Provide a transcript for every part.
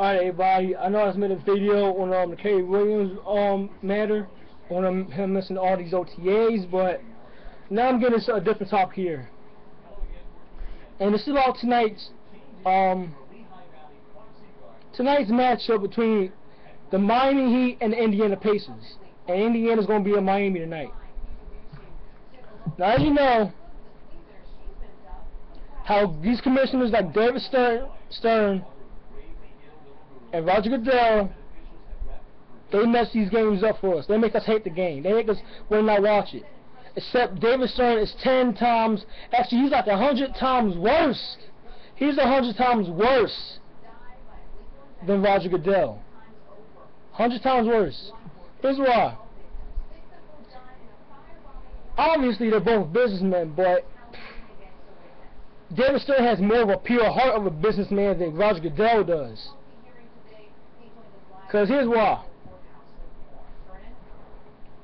Alright, everybody, I know I just made a video on the Kerry Williams matter, on him missing all these OTAs, but now I'm getting to a different topic here. And this is about tonight's matchup between the Miami Heat and the Indiana Pacers. And Indiana's going to be in Miami tonight. Now, as you know, how these commissioners like David Stern and Roger Goodell, they mess these games up for us. They make us hate the game. They make us want to not watch it. Except David Stern is 10 times, actually he's like 100 times worse. He's 100 times worse than Roger Goodell. 100 times worse. Here's why. Obviously they're both businessmen, but David Stern has more of a pure heart of a businessman than Roger Goodell does. Because here's why.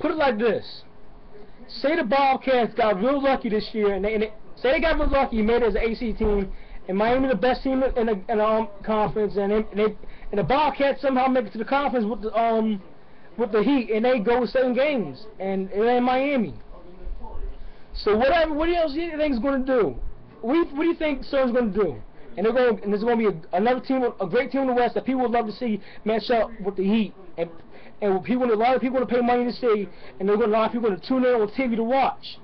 Put it like this. Say the Bobcats got real lucky this year, and say they got real lucky, made it as an AC team, and Miami the best team in the conference, and the Bobcats somehow make it to the conference with the Heat, and they go 7 games, and it ain't Miami. So what else do you think is going to do? What do you think Stern's going to do? And there's going to be another team, a great team in the West that people would love to see match up with the Heat, and a lot of people going to pay money to see, and a lot of people going to tune in on TV to watch.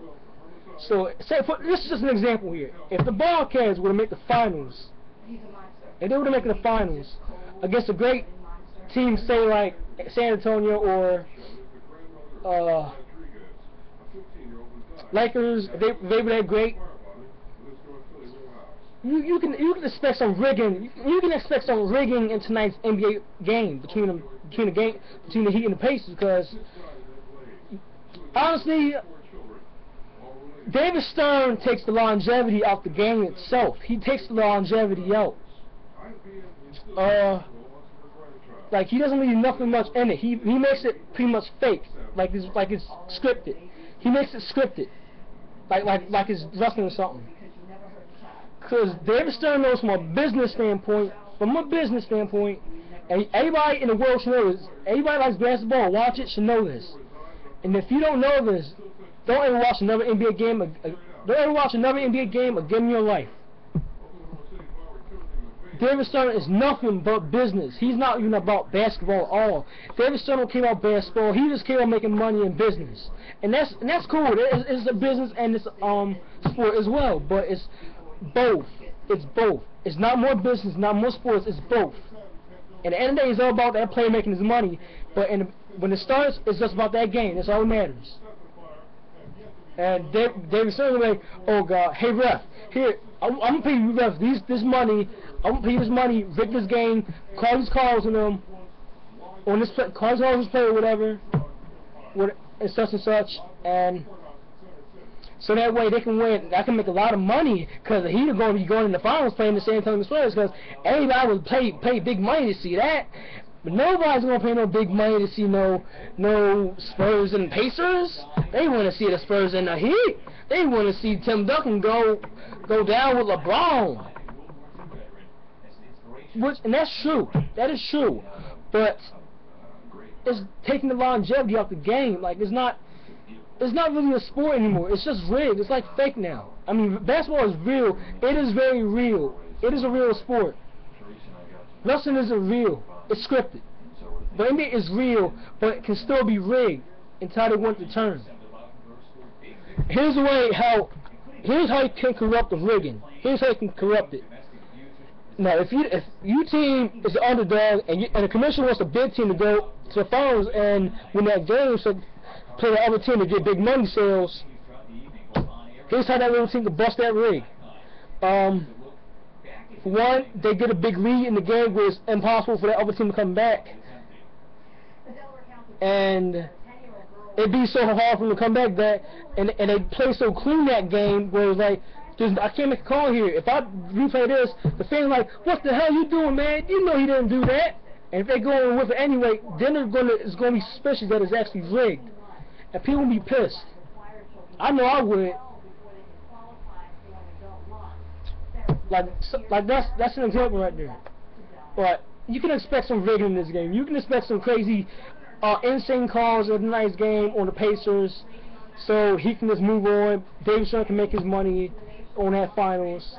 So, this is just an example here. If the Bobcats were to make the finals, if they were to make the finals against a great team, say like San Antonio or Lakers, if they were that great, you can expect some rigging. You can expect some rigging in tonight's NBA game between the Heat and the Pacers, because honestly, David Stern takes the longevity out the game itself. He takes the longevity out. Like he doesn't leave nothing much in it. He makes it pretty much fake, like it's scripted. He makes it scripted, like it's wrestling or something. Because David Stern knows from a business standpoint, and everybody in the world should know this. Everybody likes basketball, watch it, should know this. And if you don't know this, don't ever watch another NBA game. Don't ever watch another NBA game again in your life. David Stern is nothing but business. He's not even about basketball at all. David Stern don't care about basketball. He just cares about making money in business, and that's cool. It's a business and it's sport as well, but it's both. It's both. It's not more business, not more sports. It's both. And at the end of the day, it's all about that player making his money. But when it starts, it's just about that game. That's all that matters. And David Stern was like, "Oh God, hey ref, here I'm gonna pay you ref this money. I'm gonna pay you this money. Rig this game. Call these calls on them. On this call this player, whatever, and such, and." So that way they can win. I can make a lot of money, because the Heat are going to be going in the finals playing the San Antonio Spurs, because everybody would pay big money to see that. But nobody's going to pay no big money to see no Spurs and Pacers. They want to see the Spurs and the Heat. They want to see Tim Duncan go down with LeBron. And that's true. That is true. But it's taking the longevity off the game. Like it's not really a sport anymore. It's just rigged. It's like fake now. I mean, basketball is real. It is very real. It is a real sport. Wrestling isn't real. It's scripted. But NBA is real, but it can still be rigged until they want to turn. Here's how you can corrupt the rigging. Here's how you can corrupt it. Now, if your team is the underdog and the commissioner wants a big team to go to the finals and win that game, so play the other team to get big money sales, here's how that little team can bust that rig. For one, they get a big lead in the game where it's impossible for that other team to come back, and it'd be so hard for them to come back and they play so clean that game where it's like, I can't make a call here. If I replay this, the fans are like, what the hell you doing, man? You know he didn't do that. And if they go in with it anyway, then it's going to be suspicious that it's actually rigged. And people will be pissed. I know I would. Like that's an example right there. But you can expect some rigging in this game. You can expect some crazy, insane calls in tonight's game on the Pacers, so he can just move on. David Stern can make his money on that finals,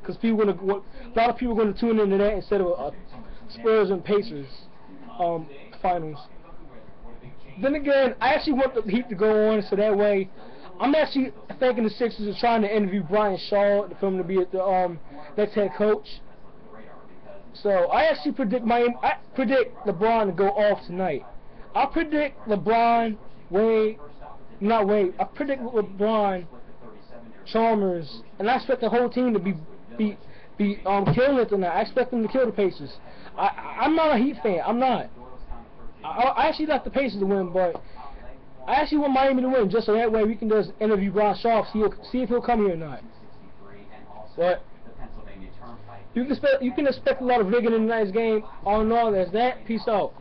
because a lot of people are going to tune into that instead of Spurs and Pacers finals. Then again, I actually want the Heat to go on, so that way, I'm actually thinking the Sixers are trying to interview Brian Shaw for him to be the next head coach. So I actually predict LeBron to go off tonight. I predict LeBron, I predict LeBron, Chalmers, and I expect the whole team to be killing it tonight. I expect them to kill the Pacers. I'm not a Heat fan. I'm not. I actually like the Pacers to win, but I actually want Miami to win, just so that way we can just interview Brian Shaw, see if he'll come here or not. But you can expect a lot of rigging in tonight's game. All in all, that's that. Peace out.